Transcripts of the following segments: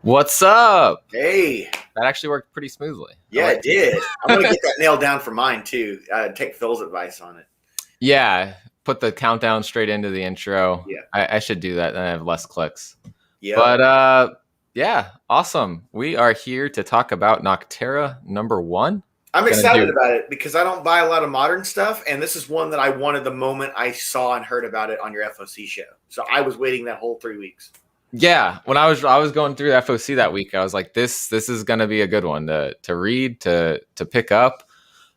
What's up? Hey, That actually worked pretty smoothly. yeah, it did. I'm gonna get that nailed down for mine too. Take Phil's advice on it. Yeah, put the countdown straight into the intro. Yeah. I should do that, then I have less clicks. Yep. But yeah, awesome. We are here to talk about Nocterra #1. I'm excited about it because I don't buy a lot of modern stuff, and this is one that I wanted the moment I saw and heard about it on your FOC show. So I was waiting that whole 3 weeks. Yeah, when I was going through the FOC that week, I was like, this is gonna be a good one to read, to pick up.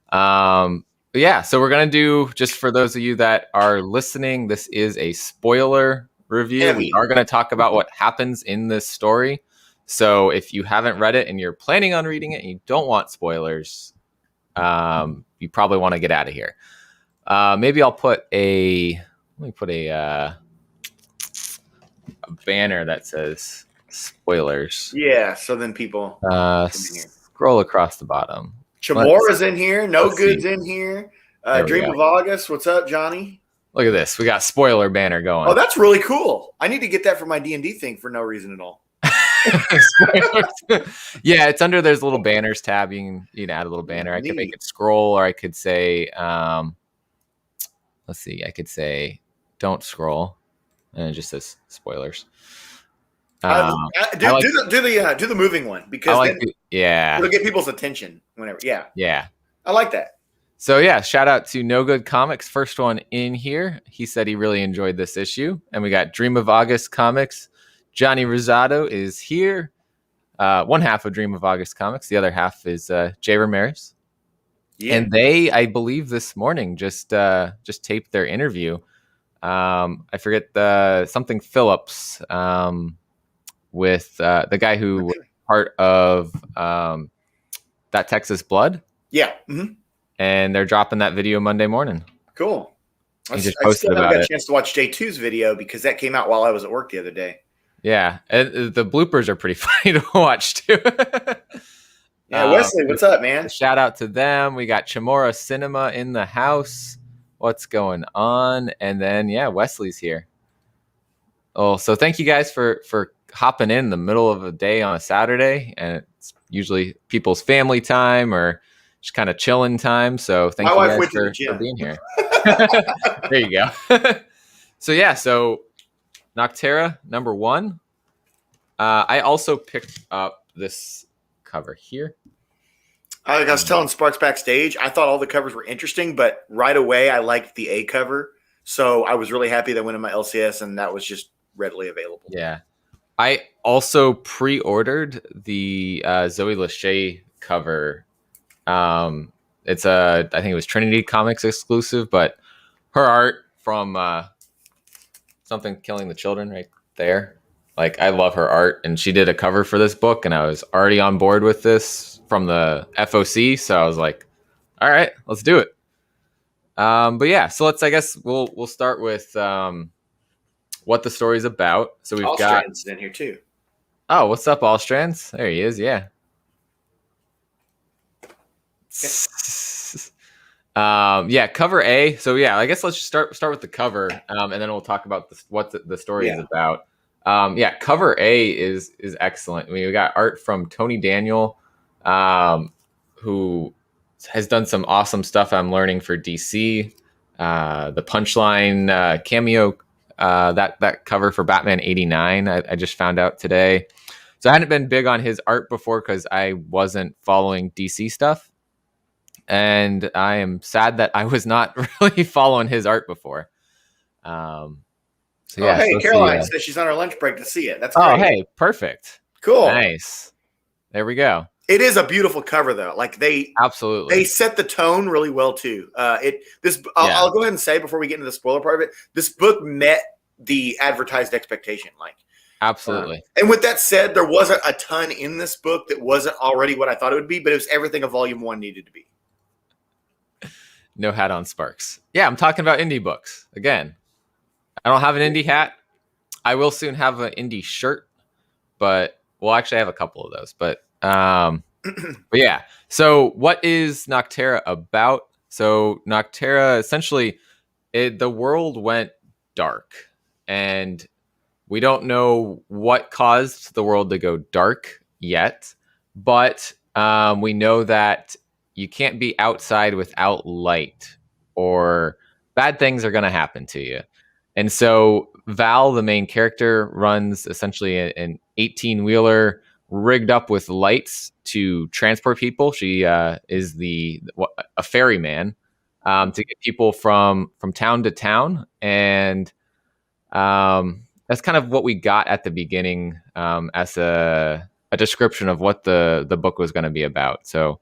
But yeah, so we're gonna do, just for those of you that are listening, this is a spoiler review. Heavy. We are gonna talk about what happens in this story. So if you haven't read it and you're planning on reading it and you don't want spoilers, you probably want to get out of here. Maybe I'll put a banner that says spoilers. Yeah, so then people scroll across the bottom. Chamora's in here. No Good's in here. Dream of August. What's up, Johnny? Look at this. We got spoiler banner going. Oh, that's really cool. I need to get that for my D&D thing for no reason at all. Yeah, it's under there's little banners tab. You can add a little banner. I could make it scroll, or I could say let's see, I could say don't scroll, and it just says spoilers. Do the moving one, because it'll get people's attention whenever. Yeah, I like that. So yeah, shout out to No Good Comics, first one in here. He said he really enjoyed this issue, and we got Dream of August Comics. Johnny Rosado is here. One half of Dream of August Comics. The other half is Jay Ramirez. Yeah. And they, I believe, this morning just taped their interview. I forget something Phillips with the guy who was part of That Texas Blood. Yeah. Mm-hmm. And they're dropping that video Monday morning. Cool. I still haven't got a chance to watch J2's video because that came out while I was at work the other day. Yeah, and the bloopers are pretty funny to watch too. Yeah, Wesley, what's up, man? Shout out to them. We got Chamorro Cinema in the house. What's going on? And then Wesley's here. Oh, so thank you guys for hopping in the middle of a day on a Saturday, and it's usually people's family time or just kind of chilling time. So thank you guys for being here. There you go. So Nocterra #1. I also picked up this cover here. I was telling Sparks backstage, I thought all the covers were interesting, but right away I liked the A cover. So I was really happy that went in my LCS and that was just readily available. Yeah. I also pre-ordered the Zoe Lachey cover. It's I think it was Trinity Comics exclusive, but her art from Something Killing the Children right there. Like, I love her art, and she did a cover for this book, and I was already on board with this from the FOC, so I was like, all right, let's do it. But yeah, so I guess we'll start with what the story's about. So we've got Allstrand's in here too. Oh, what's up, Allstrands? There he is, yeah. Cover A. So I guess let's just start with the cover, and then we'll talk about what the story is about. Cover A is excellent. I mean, we got art from Tony Daniel, who has done some awesome stuff I'm learning for DC. The Punchline cameo, that cover for Batman '89, I just found out today. So I hadn't been big on his art before because I wasn't following DC stuff. And I am sad that I was not really following his art before. Caroline says she's on her lunch break to see it. That's great. Oh, hey, perfect. Cool. Nice. There we go. It is a beautiful cover, though. Like they set the tone really well too. I'll go ahead and say before we get into the spoiler part of it, this book met the advertised expectation. Like, absolutely. And with that said, there wasn't a ton in this book that wasn't already what I thought it would be, but it was everything a volume 1 needed to be. No hat on Sparks. Yeah, I'm talking about indie books again. I don't have an indie hat. I will soon have an indie shirt, but actually I have a couple of those. But yeah. So what is Nocterra about? So Nocterra, essentially, the world went dark, and We don't know what caused the world to go dark yet, but we know that you can't be outside without light, or bad things are going to happen to you. And so Val, the main character, runs essentially an 18-wheeler rigged up with lights to transport people. She is a ferryman to get people from town to town, and that's kind of what we got at the beginning as a description of what the book was going to be about. So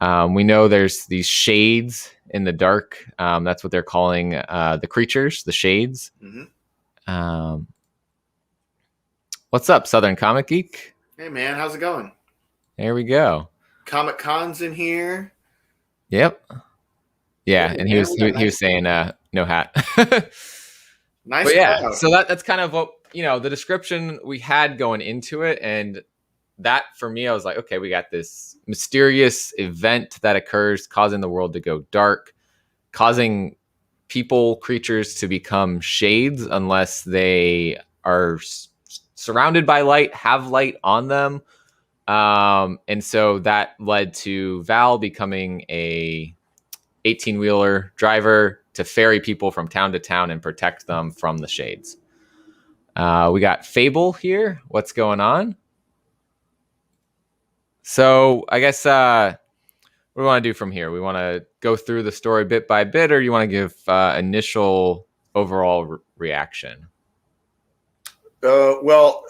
we know there's these shades in the dark. That's what they're calling the creatures, the shades. Mm-hmm. What's up, Southern Comic Geek? Hey, man. How's it going? There we go. Comic Con's in here. Yep. Yeah, hey, and he was saying no hat. Nice. But yeah, so that's kind of what, the description we had going into it. And that, for me, I was like, okay, we got this mysterious event that occurs causing the world to go dark, causing people, creatures to become shades unless they are surrounded by light, have light on them. And so that led to Val becoming a 18-wheeler driver to ferry people from town to town and protect them from the shades. We got Fable here. What's going on? So I guess what do we want to do from here? We want to go through the story bit by bit, or you want to give initial overall reaction? Well,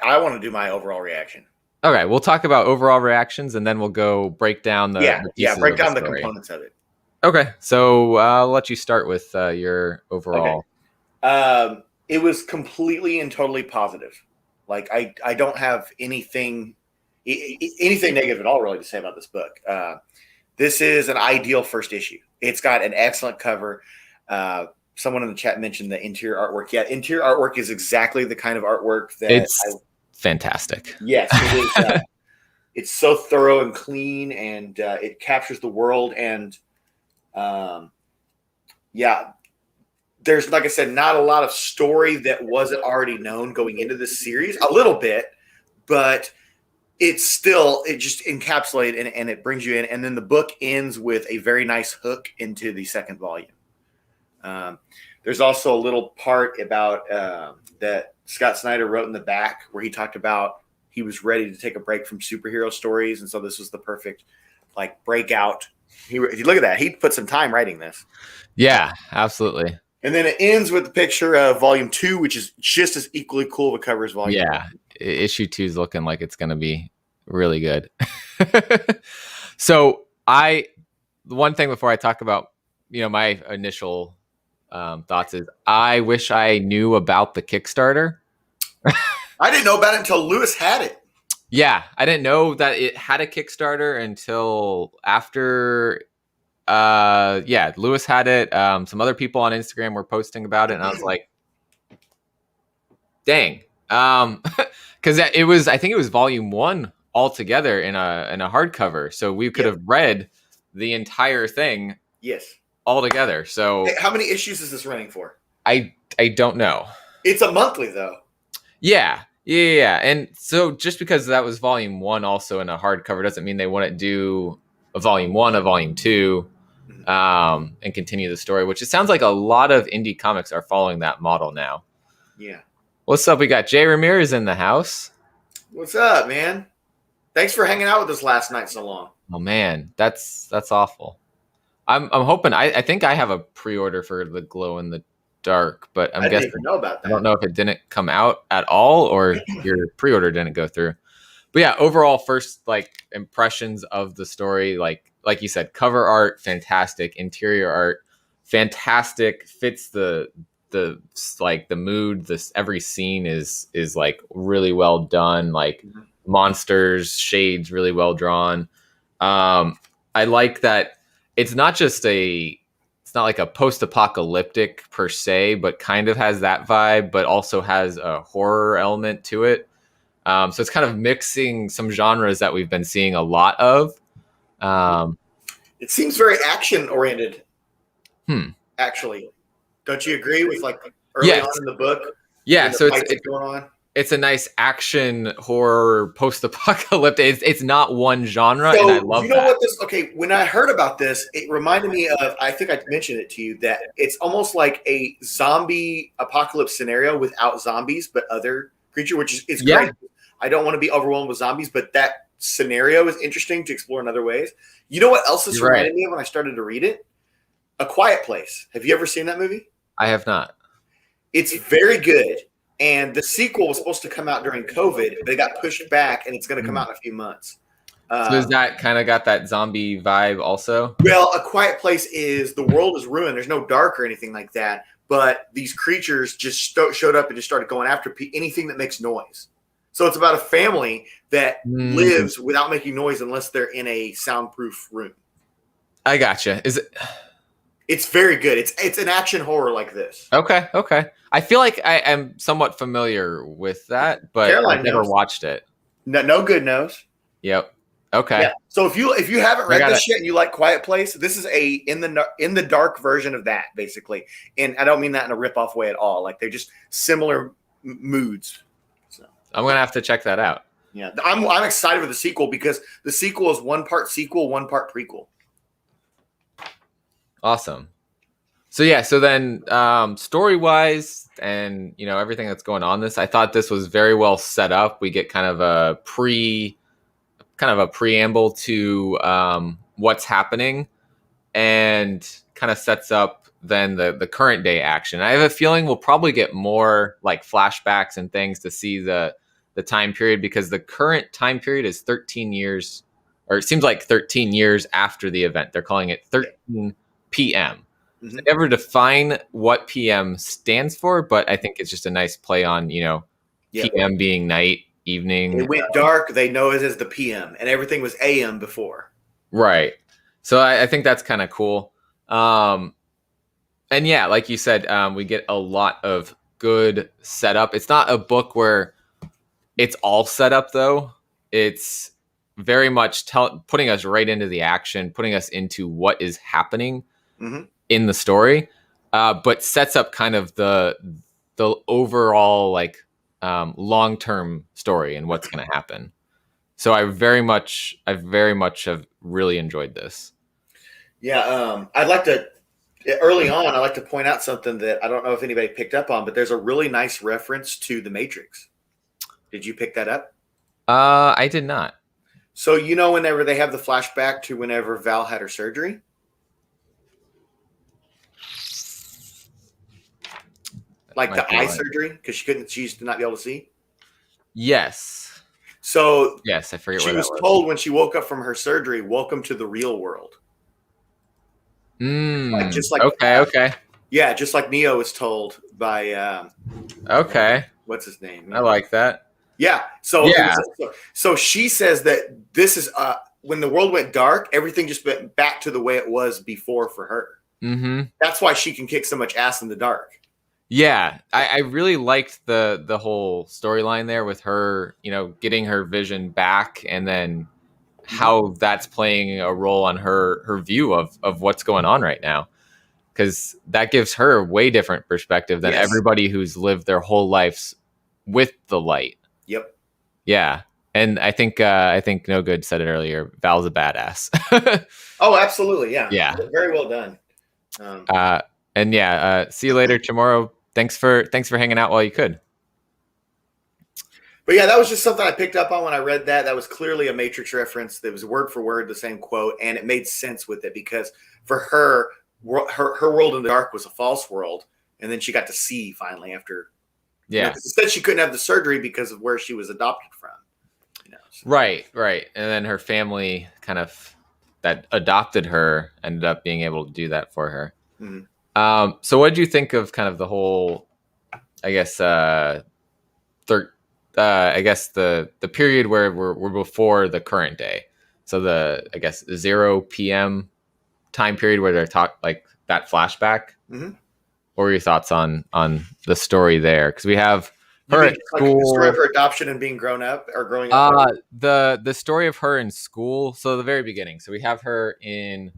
I want to do my overall reaction. Okay, we'll talk about overall reactions, and then we'll go break down the break down the components of it. Okay, so I'll let you start with your overall. Okay. It was completely and totally positive. Like I don't have anything negative at all really to say about this book. This is an ideal first issue. It's got an excellent cover. Someone in the chat mentioned the interior artwork. Yeah, interior artwork is exactly the kind of artwork that it's fantastic. Yes, it is. It's so thorough and clean, and it captures the world. And there's, like I said, not a lot of story that wasn't already known going into this series. A little bit, but it just encapsulates and it brings you in. And then the book ends with a very nice hook into the second volume. There's also a little part about that Scott Snyder wrote in the back where he talked about he was ready to take a break from superhero stories. And so this was the perfect breakout. Look at that. He put some time writing this. Yeah, absolutely. And then it ends with the picture of volume 2, which is just as equally cool of a cover as volume 1. Issue 2 is looking like it's going to be really good. So the one thing before I talk about, my initial thoughts is I wish I knew about the Kickstarter. I didn't know about it until Lewis had it. Yeah, I didn't know that it had a Kickstarter until after Lewis had it. Some other people on Instagram were posting about it, and I was like, dang. Because I think it was volume 1 altogether in a hardcover. So we could have read the entire thing. Yes. All together. So hey, how many issues is this running for? I don't know. It's a monthly though. Yeah. And so just because that was volume 1 also in a hardcover doesn't mean they wouldn't do a volume 1, a volume 2, and continue the story, which it sounds like a lot of indie comics are following that model now. Yeah. What's up? We got Jay Ramirez in the house. What's up, man? Thanks for hanging out with us last night so long. Oh man, that's awful. I'm hoping. I think I have a pre-order for the Glow in the Dark, but I guessing didn't know about that. I don't know if it didn't come out at all or your pre-order didn't go through. But yeah, overall, first impressions of the story, like you said, cover art fantastic, interior art fantastic, fits the mood. Every scene is really well done. Monsters, shades, really well drawn. I like that. It's not like a post-apocalyptic per se, but kind of has that vibe, but also has a horror element to it. So it's kind of mixing some genres that we've been seeing a lot of. It seems very action-oriented. Actually, don't you agree with early on in the book? Yeah, when the so fights are going on. it's a nice action horror post-apocalyptic. It's not one genre, and I So love you know that. what this? Okay, when I heard about this, it reminded me of. I think I mentioned it to you that it's almost like a zombie apocalypse scenario without zombies, but other creature, which is Yeah, great. I don't want to be overwhelmed with zombies, but that scenario is interesting to explore in other ways. You know what else this you're right. reminded me of when I started to read it? A Quiet Place. Have you ever seen that movie? I have not. It's very good. And the sequel was supposed to come out during COVID, but it got pushed back, and it's going to come Mm. out in a few months. So is that kind of got that zombie vibe also? Well, A Quiet Place is the world is ruined. There's no dark or anything like that, but these creatures just showed up and just started going after anything that makes noise. So it's about a family that lives without making noise unless they're in a soundproof room. I gotcha. Is it? It's very good. It's an action horror like this. Okay, okay. I feel like I am somewhat familiar with that, but Caroline I've never knows. watched it. No good knows. Yep. Okay. Yeah. So if you haven't read got this it. shit and you like Quiet Place, this is a in the dark version of that, basically. And I don't mean that in a rip-off way at all. Like they're just similar moods. So I'm gonna have to check that out. yeah, I'm excited for the sequel because the sequel is one part sequel, one part prequel. Awesome. So yeah, so then story wise and everything that's going on I thought this was very well set up. We get kind of a preamble to what's happening and kind of sets up then the current day action. I have a feeling we'll probably get more like flashbacks and things to see the time period because the current time period is 13 years, or it seems like 13 years after the event. They're calling it 13 p.m. Mm-hmm. They never define what PM stands for, but I think it's just a nice play on, PM being night, evening. It went dark. They know it as the PM, and everything was AM before. Right. So I think that's kind of cool. And yeah, like you said, we get a lot of good setup. It's not a book where it's all set up, though. It's very much putting us right into the action, putting us into what is happening in the story, but sets up kind of the overall like long-term story and what's going to happen. So I very much have really enjoyed this. Yeah, I'd like to early on. I like to point out something that I don't know if anybody picked up on, but there's a really nice reference to The Matrix. Did you pick that up? I did not. So whenever they have the flashback to whenever Val had her surgery. Like the eye surgery, because she used to not be able to see. Yes. So yes, I forget. She was told when she woke up from her surgery, "Welcome to the real world." Okay. Yeah, just like Neo was told by. Okay. What's his name? I like that. Yeah. So she says that this is when the world went dark, everything just went back to the way it was before for her. Mm-hmm. That's why she can kick so much ass in the dark. Yeah, I really liked the whole storyline there with her, getting her vision back, and then how that's playing a role on her view of what's going on right now, because that gives her a way different perspective than everybody who's lived their whole lives with the light. Yep. Yeah, and I think No Good said it earlier. Val's a badass. Oh, absolutely. Yeah. Yeah. Very well done. And yeah, see you later tomorrow. Thanks for hanging out while you could. But yeah, that was just something I picked up on when I read that. That was clearly a Matrix reference. That was word for word the same quote, and it made sense with it because for her world in the dark was a false world, and then she got to see finally after. Yeah. Instead, she couldn't have the surgery because of where she was adopted from. So. Right. And then her family that adopted her ended up being able to do that for her. Mm-hmm. So what did you think of kind of the whole, I guess, the period where we're before the current day? So the 0 p.m. time period where they're like that flashback. Mm-hmm. What were your thoughts on the story there? Because we have her at school. Like the story of her adoption and being growing up. The story of her in school. So the very beginning. So we have her in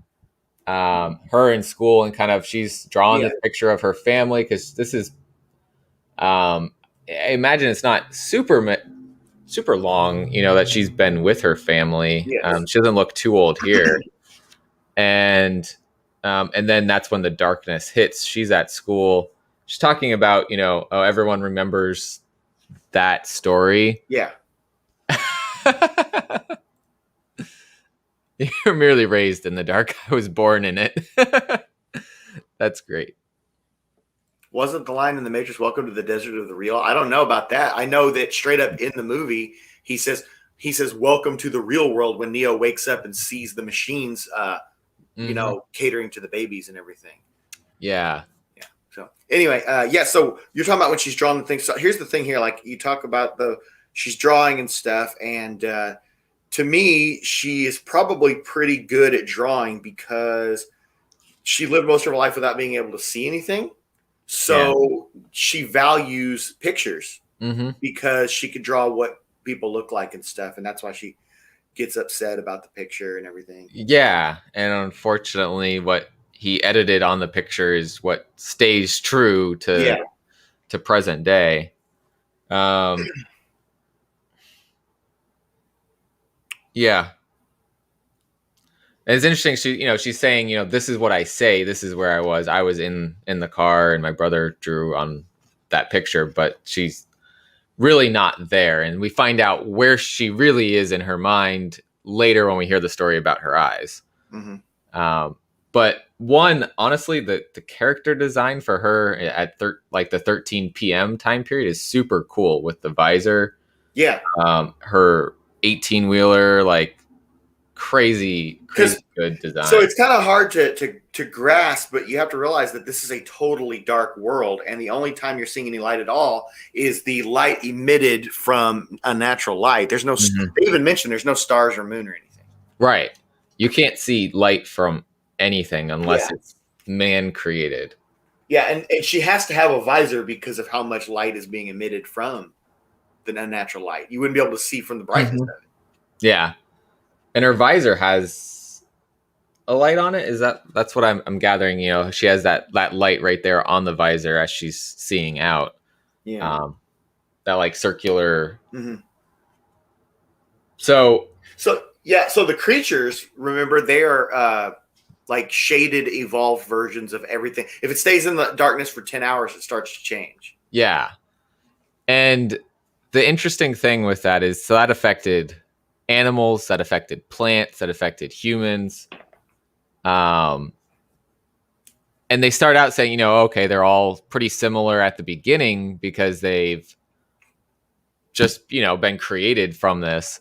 school, and kind of she's drawing this picture of her family, because this is I imagine it's not super long, that she's been with her family. Yes. She doesn't look too old here. And then that's when the darkness hits. She's at school. She's talking about, oh, everyone remembers that story. Yeah. You're merely raised in the dark. I was born in it. That's great. Wasn't the line in the Matrix, "Welcome to the desert of the real"? I don't know about that. I know that straight up in the movie, he says, "Welcome to the real world" when Neo wakes up and sees the machines, catering to the babies and everything. Yeah. Yeah. So anyway, so you're talking about when she's drawing the things. So here's the thing here, like you talk about she's drawing and stuff, and to me, she is probably pretty good at drawing because she lived most of her life without being able to see anything. So she values pictures because she could draw what people look like and stuff. And that's why she gets upset about the picture and everything. Yeah. And unfortunately, what he edited on the picture is what stays true to present day. Yeah. And it's interesting. She's saying, this is what I say. This is where I was. I was in the car, and my brother drew on that picture, but she's really not there. And we find out where she really is in her mind later when we hear the story about her eyes. But honestly, the character design for her at the 13 p.m. time period is super cool with the visor. Yeah. Her 18-wheeler, crazy good design. So it's kind of hard to grasp, but you have to realize that this is a totally dark world, and the only time you're seeing any light at all is the light emitted from a natural light. There's no, they even mentioned there's no stars or moon or anything. Right. You can't see light from anything unless it's man created. Yeah, and she has to have a visor because of how much light is being emitted from the unnatural light. You wouldn't be able to see from the brightness of it. Yeah. And her visor has a light on it. That's what I'm gathering. She has that light right there on the visor as she's seeing out. Yeah. That circular. So the creatures, remember, they are shaded, evolved versions of everything. If it stays in the darkness for 10 hours, it starts to change. Yeah. And the interesting thing with that is, so that affected animals, that affected plants, that affected humans. And they start out saying, okay, they're all pretty similar at the beginning because they've just, been created from this.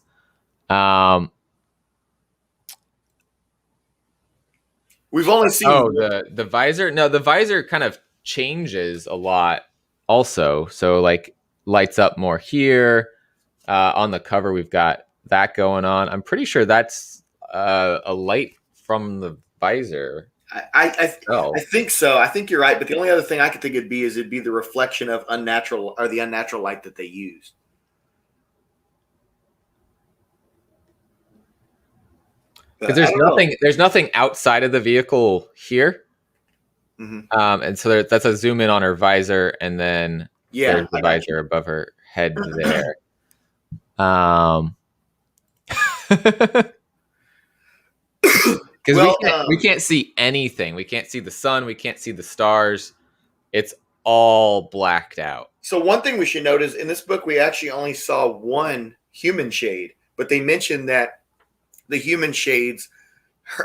We've only seen the visor. No, the visor kind of changes a lot also. So lights up more here. On the cover, we've got that going on. I'm pretty sure that's a light from the visor. I think so. I think you're right. But the only other thing I could think it'd be the reflection of the unnatural light that they used. Because there's nothing outside of the vehicle here. And so that's a zoom in on her visor, and then there's the visor above her head there. Because we can't see anything. We can't see the sun. We can't see the stars. It's all blacked out. So one thing we should note is in this book, we actually only saw one human shade, but they mentioned that the human shades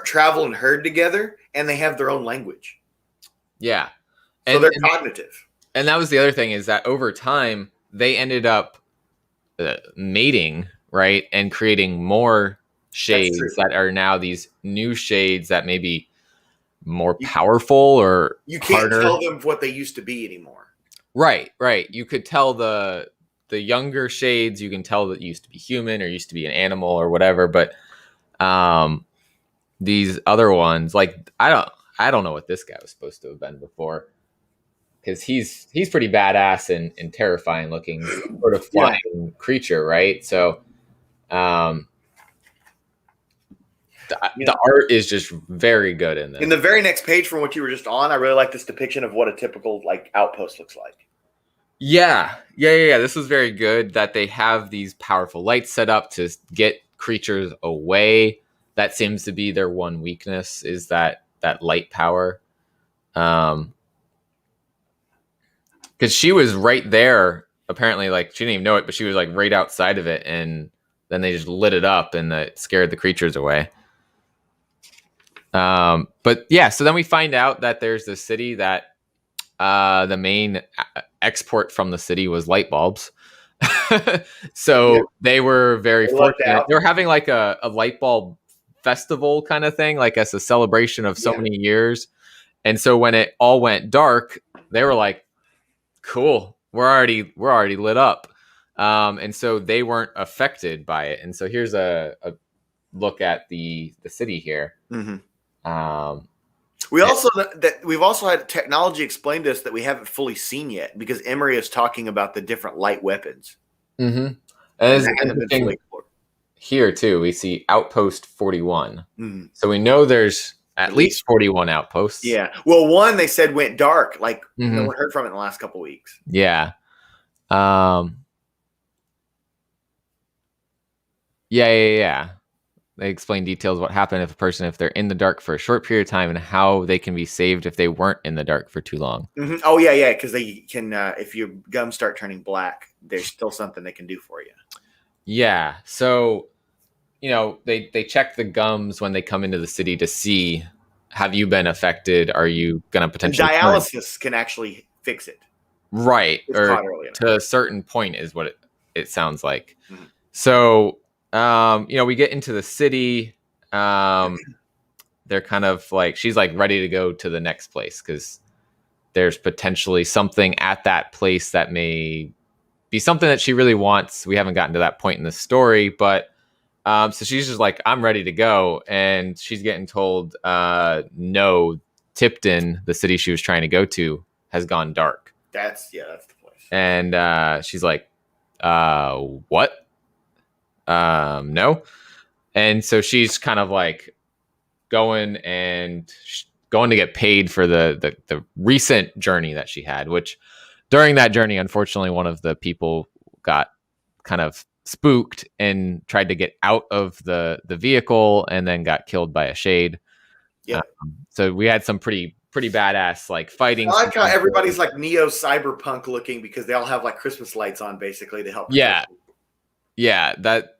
travel and herd together, and they have their own language. Yeah. So they're cognitive. And that was the other thing, is that over time, they ended up mating, right? And creating more shades that are now these new shades that may be more powerful or you can't harder. Tell them what they used to be anymore. Right. You could tell the younger shades, you can tell that used to be human or used to be an animal or whatever, but these other ones, I don't know what this guy was supposed to have been before, because he's pretty badass and terrifying looking sort of flying creature, right? So the art is just very good in this. In the very next page from what you were just on, I really like this depiction of what a typical outpost looks like. Yeah. This was very good that they have these powerful lights set up to get creatures away. That seems to be their one weakness, is that light power. Because she was right there, apparently, like she didn't even know it, but she was like right outside of it, and then they just lit it up, and it scared the creatures away. But yeah, so then we find out that there's this city that the main export from the city was light bulbs. So they were very fortunate. They were having like a light bulb festival kind of thing, like as a celebration of so many years. And so when it all went dark, they were like, cool, we're already lit up. And so they weren't affected by it. And so here's a look at the city here. We've also had technology explained to us that we haven't fully seen yet, because Emery is talking about the different light weapons. And here too, we see Outpost 41. So we know there's at least 41 outposts. Yeah. Well, one they said went dark. Like no one heard from it in the last couple of weeks. Yeah. They explain details what happened if they're in the dark for a short period of time, and how they can be saved if they weren't in the dark for too long. Oh yeah, because they can. If your gums start turning black, there's still something they can do for you. Yeah. So, they check the gums when they come into the city to see, have you been affected? Are you going to potentially dialysis can actually fix it? Right. Or to a certain point is what it sounds like. So, we get into the city. They're kind of like, she's like ready to go to the next place because there's potentially something at that place that may be something that she really wants. We haven't gotten to that point in the story, but so she's just like, I'm ready to go. And she's getting told, no, Tipton, the city she was trying to go to, has gone dark. That's the place. And she's like, what? No. And so she's kind of like going to get paid for the recent journey that she had, which during that journey, unfortunately, one of the people got kind of spooked and tried to get out of the vehicle and then got killed by a shade. Yeah. So we had some pretty badass like fighting. I like how everybody's like neo cyberpunk looking, because they all have like Christmas lights on basically to help. Yeah, that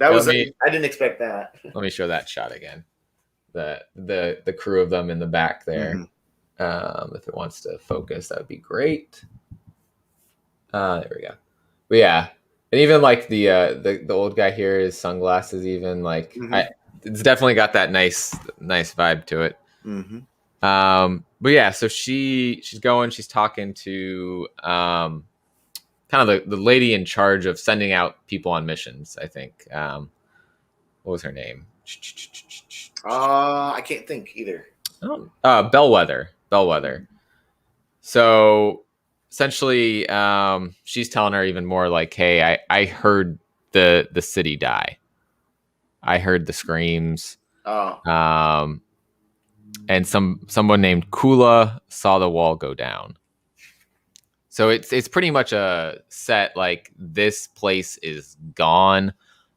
was I didn't expect that. Let me show that shot again. The crew of them in the back there. If it wants to focus, that would be great. There we go. But yeah, and even like the old guy here, his sunglasses, even like it's definitely got that nice vibe to it. But yeah, so she's talking to kind of the lady in charge of sending out people on missions, I think. What was her name? I can't think either. Bellwether. So essentially, she's telling her even more like, hey, I heard the city die. I heard the screams. And someone named Kula saw the wall go down. So it's pretty much a set like, this place is gone.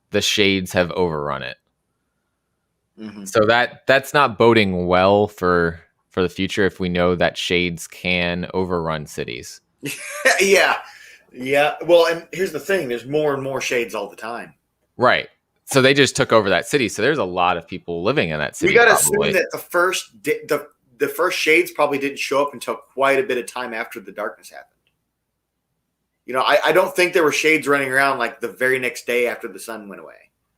The shades have overrun it. So that's not boding well for the future if we know that shades can overrun cities. Yeah. Well, and here's the thing: there's more and more shades all the time. Right. So they just took over that city. So there's a lot of people living in that city. We got to assume that the first shades probably didn't show up until quite a bit of time after the darkness happened. I don't think there were shades running around like the very next day after the sun went away.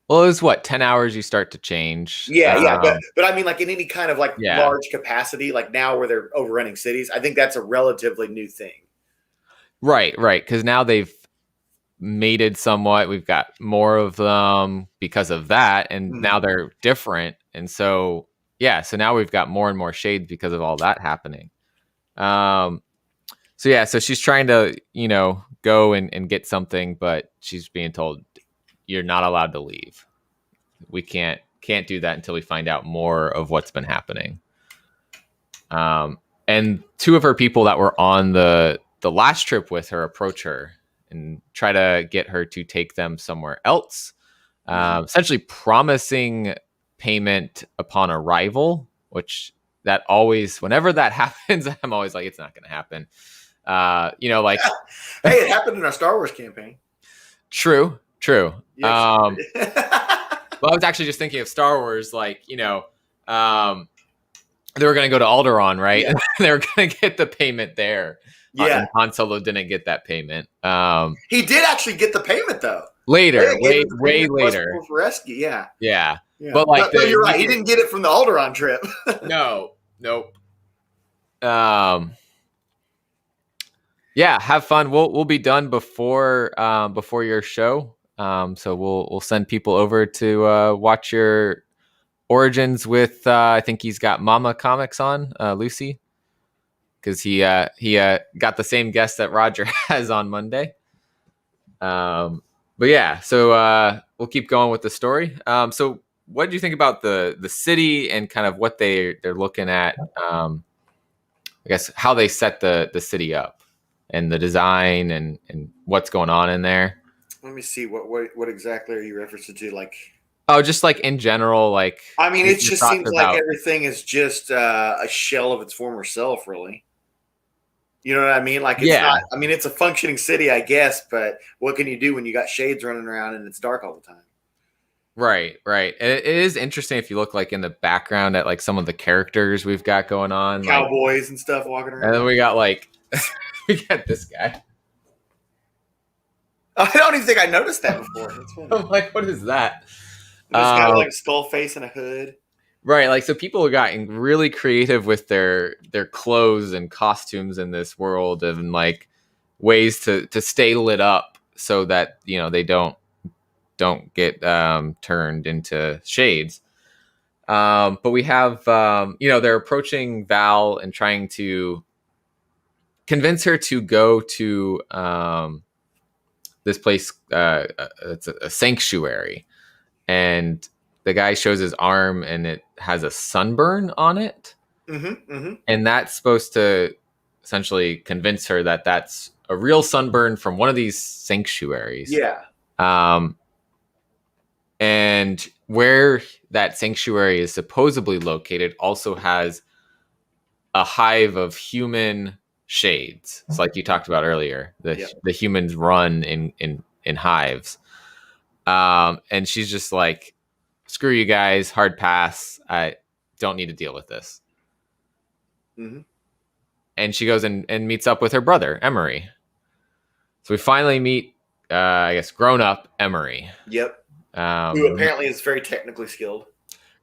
Well, it was 10 hours you start to change. Yeah. But I mean, like in any kind of like large capacity, like now where they're overrunning cities, I think that's a relatively new thing. Right. Because now they've mated somewhat. We've got more of them because of that. And now they're different. And so, so now we've got more and more shades because of all that happening. So she's trying to, go and get something, but she's being told, you're not allowed to leave. We can't do that until we find out more of what's been happening. And two of her people that were on the the last trip with her approach her and try to get her to take them somewhere else, essentially promising payment upon arrival, which that always, whenever that happens, I'm always like, it's not going to happen. Like, hey, it happened in our Star Wars campaign. True. Yes. Well, I was actually just thinking of Star Wars, like, they were going to go to Alderaan, right? Yeah. And they were going to get the payment there. Yeah. And Han Solo didn't get that payment. He did actually get the payment, though. Later, way later. For rescue, yeah. Yeah. But like, but you're right. He didn't get it from the Alderaan trip. No. Nope. Yeah, have fun. We'll be done before your show. So we'll send people over to watch your Origins with I think he's got Mama Comics on, Lucy, because he got the same guest that Roger has on Monday. But yeah, so we'll keep going with the story. So what did you think about the city and kind of what they're looking at? I guess how they set the city up and the design and what's going on in there. Let me see what exactly are you referencing to? Like, oh, just like in general, like, I mean, it just seems like everything is just a shell of its former self, really. You know what I mean? Like, it's not. I mean, it's a functioning city, I guess, but what can you do when you got shades running around and it's dark all the time? Right. It is interesting if you look like in the background at like some of the characters we've got going on, cowboys and stuff walking around, and then we got like we got this guy. I don't even think I noticed that before. I'm like, what is that? This guy with like a skull face and a hood. Right, like, so people have gotten really creative with their clothes and costumes in this world, and like ways to stay lit up so that they don't get turned into shades. But we have they're approaching Val and trying to convince her to go to this place. It's a sanctuary, and the guy shows his arm and it has a sunburn on it. And that's supposed to essentially convince her that that's a real sunburn from one of these sanctuaries. Yeah. And where that sanctuary is supposedly located also has a hive of human shades. It's like you talked about earlier. The humans run in hives. And she's just like, screw you guys, hard pass. I don't need to deal with this. And she goes and meets up with her brother, Emery. So we finally meet, I guess, grown-up Emery. Yep. Who apparently is very technically skilled.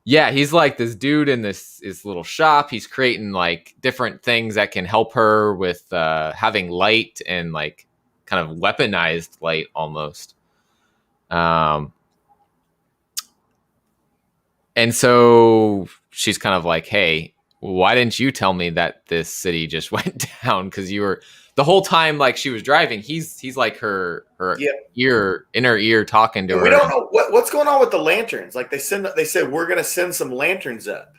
Yeah, he's like this dude in this little shop. He's creating like different things that can help her with having light and like kind of weaponized light almost. And so she's kind of like, hey, why didn't you tell me that this city just went down? Because you were the whole time, like she was driving, he's like her ear, in her ear, talking to her. We don't know what's going on with the lanterns. Like they said we're gonna send some lanterns up.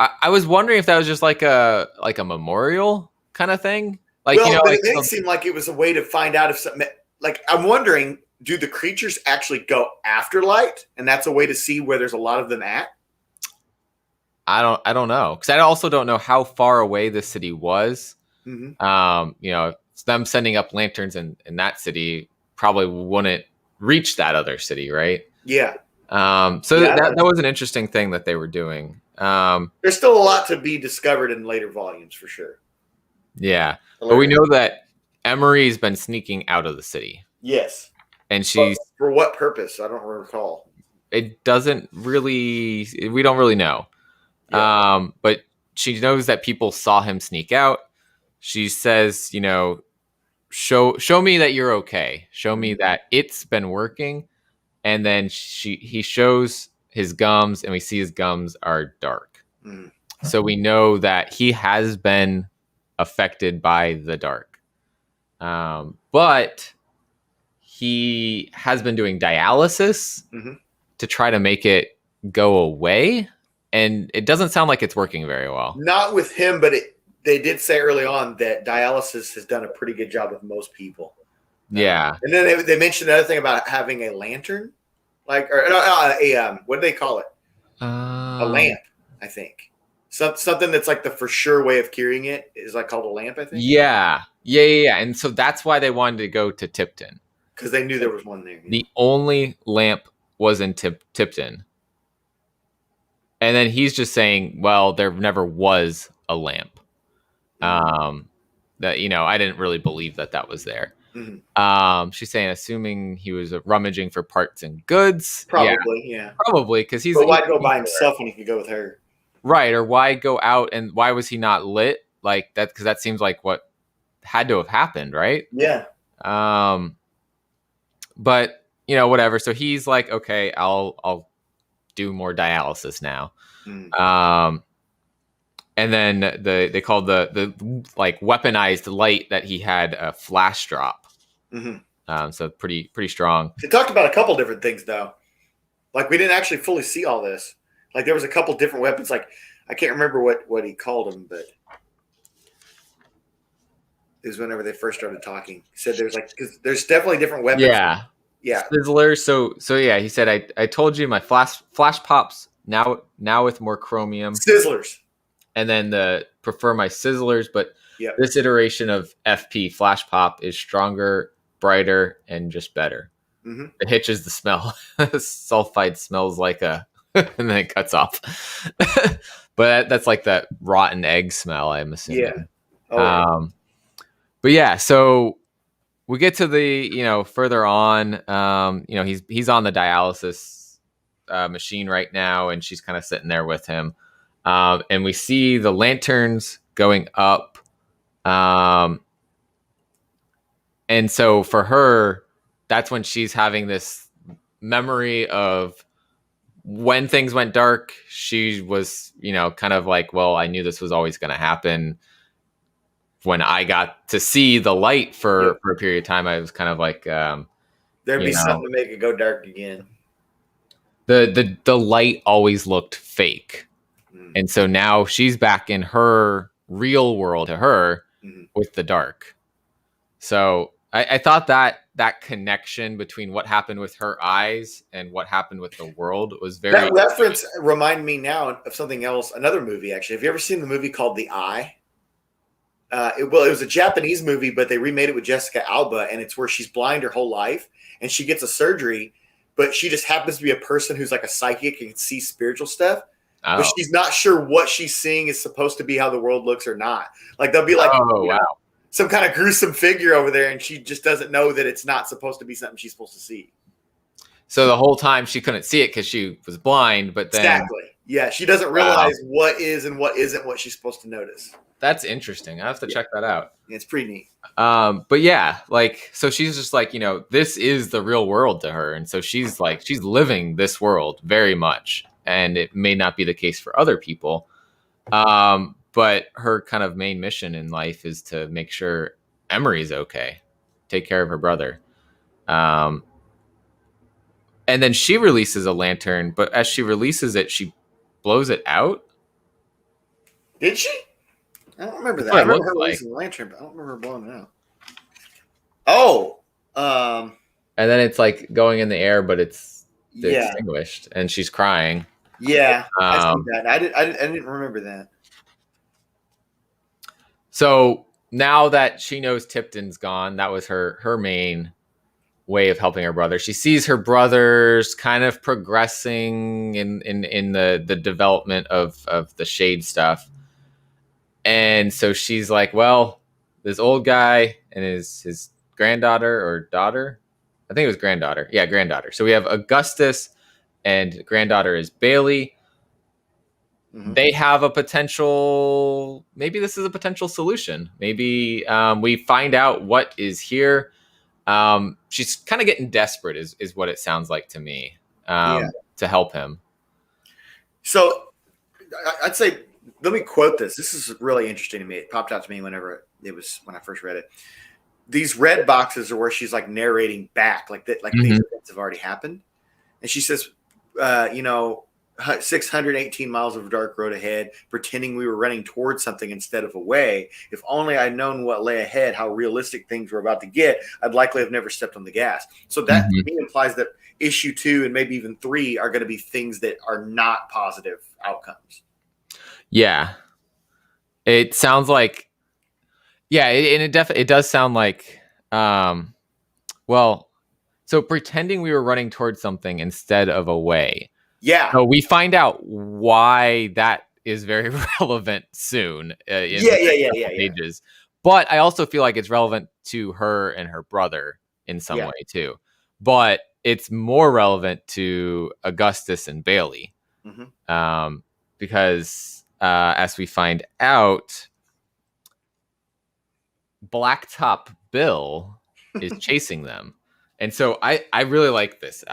I was wondering if that was just like a memorial kind of thing. Like, well, but it didn't seem like it was a way to find out if something. Like, I'm wondering, do the creatures actually go after light, and that's a way to see where there's a lot of them at? I don't know, because I also don't know how far away the city was. Them sending up lanterns in that city probably wouldn't reach that other city, right? Yeah. That was an interesting thing that they were doing. There's still a lot to be discovered in later volumes, for sure. Yeah, but we know that Emery's been sneaking out of the city. Yes. And she's... But for what purpose? I don't recall. We don't really know. Yeah. But she knows that people saw him sneak out. She says, show me that you're okay. Show me that it's been working. And then he shows his gums, and we see his gums are dark. So we know that he has been affected by the dark. But he has been doing dialysis to try to make it go away. And it doesn't sound like it's working very well. Not with him, but they did say early on that dialysis has done a pretty good job with most people. Yeah. And then they mentioned another thing about having a lantern, like or what do they call it? A lamp, I think. Something that's like the for sure way of curing it is like called a lamp, I think. Yeah. And so that's why they wanted to go to Tipton, because they knew there was one there. The only lamp was in Tipton. And then he's just saying, well, there never was a lamp. That, I didn't really believe that was there. Mm-hmm. She's saying, assuming he was rummaging for parts and goods. Probably, yeah. Probably, because But why go by himself when he could go with her? Right, or why go out, and why was he not lit? Like that, because that seems like what had to have happened, right? Yeah. But whatever. So he's like, okay, I'll do more dialysis now. And then they called the like weaponized light that he had a flash drop. Mm-hmm. So pretty strong. They talked about a couple different things though. Like we didn't actually fully see all this. Like there was a couple different weapons. Like I can't remember what he called them, but it was whenever they first started talking. He said because there's definitely different weapons. Yeah. Sizzlers. So yeah, he said I told you my flash pops now with more chromium. Sizzlers. And then prefer my sizzlers, but this iteration of FP flash pop is stronger, brighter, and just better. Mm-hmm. It hitches the smell. Sulfide smells like and then it cuts off. But that's like that rotten egg smell, I'm assuming. Yeah. Oh, but yeah, so we get to the further on. He's on the dialysis machine right now, and she's kind of sitting there with him. And we see the lanterns going up. And so for her, that's when she's having this memory of when things went dark. She was, kind of like, well, I knew this was always going to happen. When I got to see the light for a period of time, I was kind of like, there'd be something to make it go dark again. The light always looked fake. And so now she's back in her real world to her with the dark. So I thought that connection between what happened with her eyes and what happened with the world was very... That reference reminded me now of something else, another movie, actually. Have you ever seen the movie called The Eye? It was a Japanese movie, but they remade it with Jessica Alba, and it's where she's blind her whole life, and she gets a surgery, but she just happens to be a person who's like a psychic and can see spiritual stuff. But she's not sure what she's seeing is supposed to be how the world looks or not. Like they'll be like, some kind of gruesome figure over there, and she just doesn't know that it's not supposed to be something she's supposed to see. So the whole time she couldn't see it because she was blind, but then yeah, she doesn't realize what is and what isn't what she's supposed to notice. That's interesting. I have to check that out. It's pretty neat. But yeah, like so she's just like this is the real world to her, and so she's living this world very much. And it may not be the case for other people. But her kind of main mission in life is to make sure Emery's okay, take care of her brother. And then she releases a lantern, but as she releases it, she blows it out. Did she? I don't remember that. I remember her releasing the lantern, but I don't remember her blowing it out. Oh. And then it's like going in the air, but it's extinguished, and she's crying. Yeah, I see that. I didn't remember that. So now that she knows Tipton's gone, that was her main way of helping her brother. She sees her brothers kind of progressing in the development of the shade stuff. And so she's like, well, this old guy and his granddaughter or daughter, I think it was granddaughter. Yeah, granddaughter. So we have Augustus and granddaughter is Bailey. Mm-hmm. They have a potential, maybe this is a potential solution. Maybe we find out what is here. She's kind of getting desperate is what it sounds like to me, to help him. So I'd say, let me quote this. This is really interesting to me. It popped out to me when I first read it. These red boxes are where she's like narrating back, like that, like these events have already happened. And she says, 618 miles of dark road ahead, pretending we were running towards something instead of away. If only I'd known what lay ahead, how realistic things were about to get, I'd likely have never stepped on the gas. So that to me implies that issue 2 and maybe even 3 are going to be things that are not positive outcomes. Yeah. It sounds like, it does sound like, well, so pretending we were running towards something instead of away. Yeah. So we find out why that is very relevant soon in pages. But I also feel like it's relevant to her and her brother in some way too. But it's more relevant to Augustus and Bailey. Because as we find out, Blacktop Bill is chasing them. And so I really like this.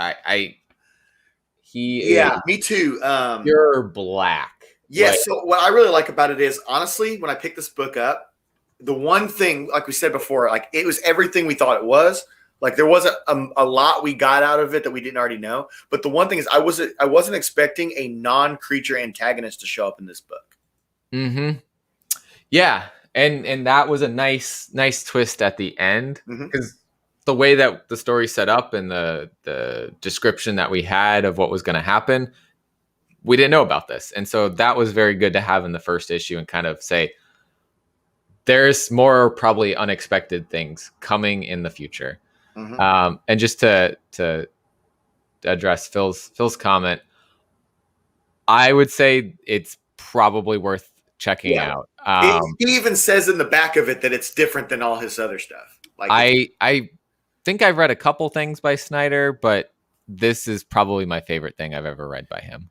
Me too. Pure black. Yes. So what I really like about it is, honestly, when I picked this book up, the one thing, like we said before, like it was everything we thought it was. Like there wasn't a lot we got out of it that we didn't already know. But the one thing is, I wasn't expecting a non-creature antagonist to show up in this book. Yeah, and that was a nice twist at the end, because the way that the story set up and the description that we had of what was going to happen, we didn't know about this. And so that was very good to have in the first issue and kind of say, there's more probably unexpected things coming in the future. And just to address Phil's comment, I would say it's probably worth checking out. He even says in the back of it that it's different than all his other stuff. Like I think I've read a couple things by Snyder, but this is probably my favorite thing I've ever read by him.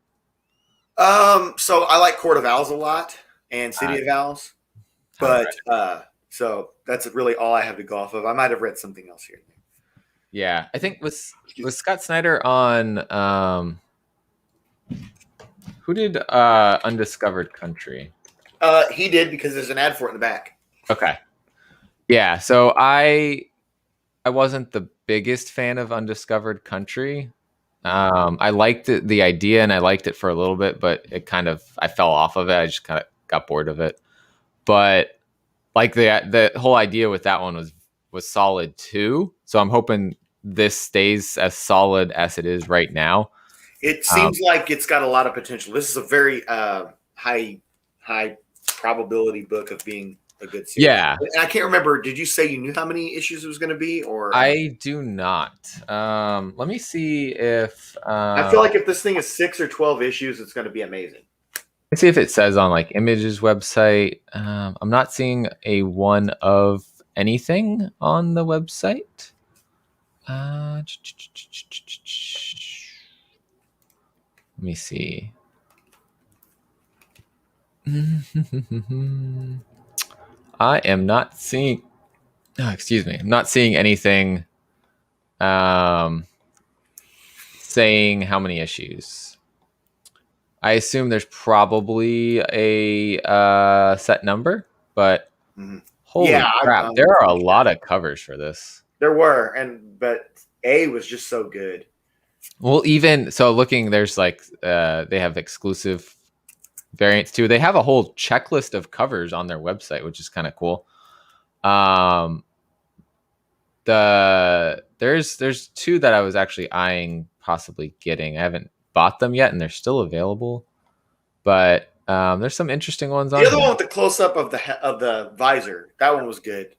So I like Court of Owls a lot and City of Owls, but so that's really all I have to go off of. I might have read something else here. Yeah, I think was Scott Snyder on who did Undiscovered Country? He did, because there's an ad for it in the back. Okay. Yeah, so I wasn't the biggest fan of Undiscovered Country. I liked the idea and I liked it for a little bit, but I fell off of it. I just kind of got bored of it. But like the whole idea with that one was solid too. So I'm hoping this stays as solid as it is right now. It seems like it's got a lot of potential. This is a very high probability book of being a good series. Yeah. And I can't remember. Did you say you knew how many issues it was going to be? Or I do not. Let me see if I feel like if this thing is 6 or 12 issues, it's going to be amazing. Let's see if it says on like Image's website. I'm not seeing a one of anything on the website. Let me see. I am not seeing. Oh, excuse me. I'm not seeing anything saying how many issues. I assume there's probably a set number, but holy crap, there are a lot of covers for this. There were, but A was just so good. Well, even so, looking, there's like they have exclusive variants too. They have a whole checklist of covers on their website, which is kind of cool. There's two that I was actually eyeing possibly getting. I haven't bought them yet, and they're still available. But there's some interesting ones on. The other one with the close up of the visor, that one was good.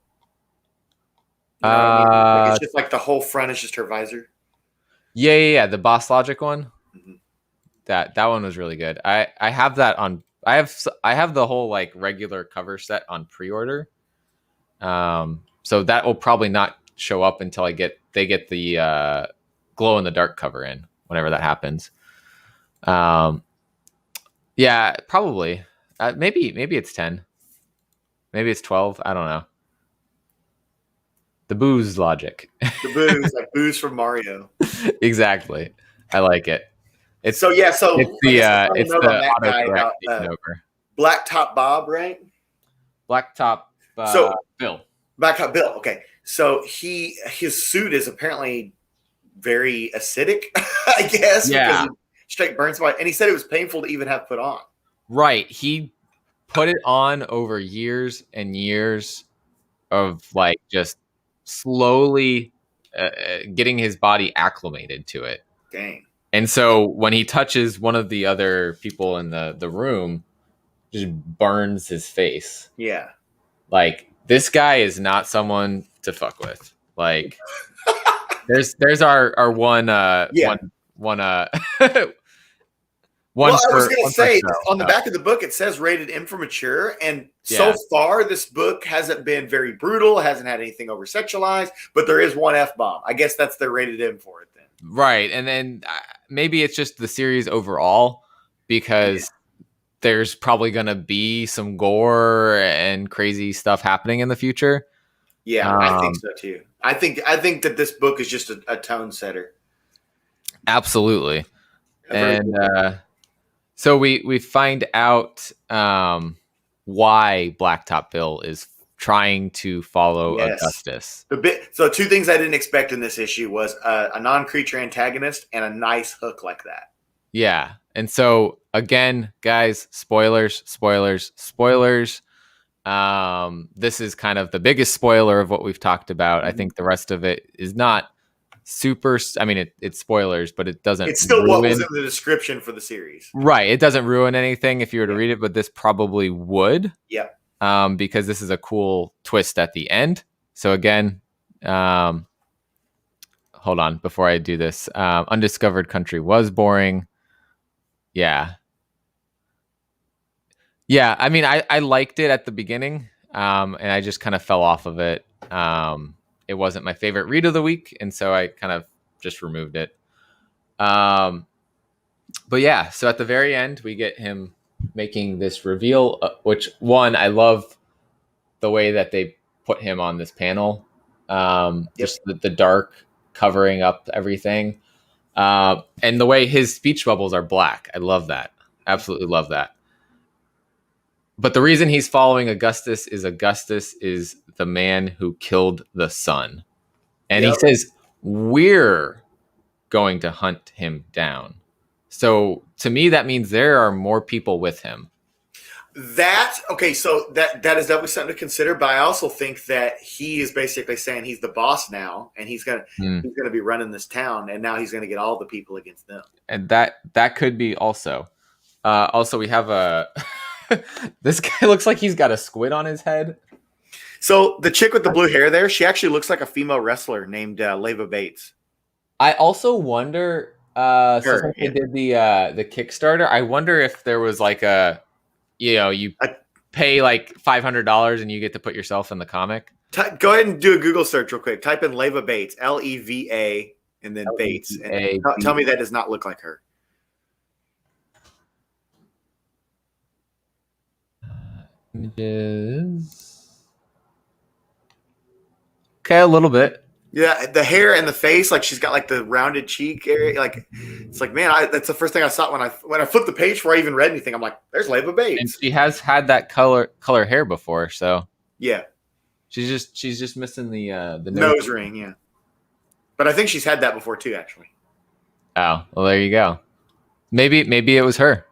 You know what I mean? Like it's just like the whole front is just her visor. Yeah. The Boss Logic one. That one was really good. I have that on. I have the whole like regular cover set on pre-order. So that will probably not show up until they get the glow in the dark cover in, whenever that happens. Yeah, probably. Maybe it's 10. Maybe it's 12. I don't know. The booze logic. The booze, like booze from Mario. Exactly. I like it. It's the autocorrect taking over. Blacktop Bob, right? Blacktop Bill. Blacktop Bill. Okay. So his suit is apparently very acidic, I guess. Yeah. straight burns my. And he said it was painful to even have put on. Right. He put it on over years and years of like just slowly getting his body acclimated to it. Dang. And so when he touches one of the other people in the room, just burns his face. Yeah. Like, this guy is not someone to fuck with. Like, there's our one one Well, I was going to say, show. on the back of the book, it says rated M for mature. And so far, this book hasn't been very brutal, hasn't had anything over sexualized, but there is one F-bomb. I guess that's their rated M for it then. Right. And then maybe it's just the series overall, because there's probably going to be some gore and crazy stuff happening in the future. Yeah, I think so too. I think that this book is just a tone setter. Absolutely. And so we find out why Blacktop Bill is trying to follow Augustus. So two things I didn't expect in this issue was a non-creature antagonist and a nice hook like that. Yeah. And so again, guys, spoilers. This is kind of the biggest spoiler of what we've talked about. I think the rest of it is not super. I mean, it's spoilers, but it doesn't. It's still what was in the description for the series, right? It doesn't ruin anything if you were to read it, but this probably would. Yeah. Because this is a cool twist at the end. So again, hold on before I do this. Undiscovered Country was boring. Yeah. I mean, I liked it at the beginning, and I just kind of fell off of it. It wasn't my favorite read of the week, and so I kind of just removed it. But yeah, so at the very end, we get him making this reveal, which one, I love the way that they put him on this panel. Just the dark covering up everything. And the way his speech bubbles are black. I love that. Absolutely love that. But the reason he's following Augustus is the man who killed the sun. And he says, we're going to hunt him down. So to me, that means there are more people with him. So that is definitely something to consider. But I also think that he is basically saying he's the boss now, and he's gonna be running this town, and now he's gonna get all the people against them. And that could be also. Also, we have a this guy looks like he's got a squid on his head. So the chick with the blue hair there, she actually looks like a female wrestler named Leva Bates. I also wonder. Since they did the Kickstarter, I wonder if there was like you pay like $500 and you get to put yourself in the comic. Go ahead and do a Google search real quick. Type in Leva Bates, Leva, and then Bates. And tell me that does not look like her. Images. Okay, a little bit. Yeah, the hair and the face, like she's got like the rounded cheek area. Like it's like, man, that's the first thing I saw when I flipped the page before I even read anything. I'm like, there's Leva Bates. And she has had that color hair before, so yeah. She's just missing the nose ring, yeah. But I think she's had that before too, actually. Oh, well, there you go. Maybe it was her.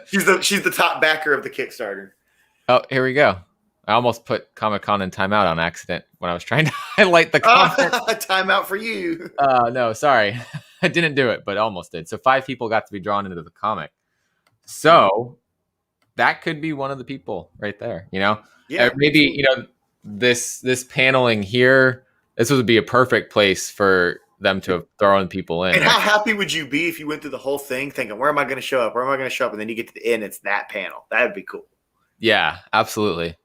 she's the top backer of the Kickstarter. Oh, here we go. I almost put Comic-Con in timeout on accident when I was trying to highlight the comment. Timeout for you. No, sorry. I didn't do it, but almost did. So 5 people got to be drawn into the comic. So that could be one of the people right there, you know? Yeah. Maybe, this paneling here, this would be a perfect place for them to have thrown people in. And how happy would you be if you went through the whole thing thinking, where am I going to show up? Where am I going to show up? And then you get to the end, it's that panel. That would be cool. Yeah, absolutely.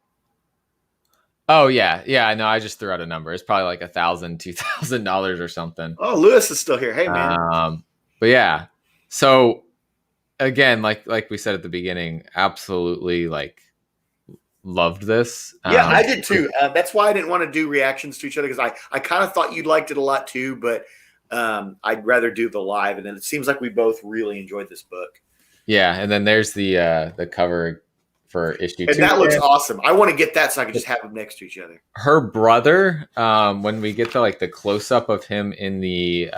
Oh yeah. No, I just threw out a number. It's probably like $1,000, $2,000 or something. Oh, Lewis is still here. Hey man. But yeah. So again, like we said at the beginning, absolutely like loved this. Yeah, I did too. That's why I didn't want to do reactions to each other, because I kind of thought you'd liked it a lot too, but I'd rather do the live. And then it seems like we both really enjoyed this book. Yeah, and then there's the cover for issue 2. And that looks awesome. I want to get that so I can just have them next to each other. Her brother, when we get the close up of him in the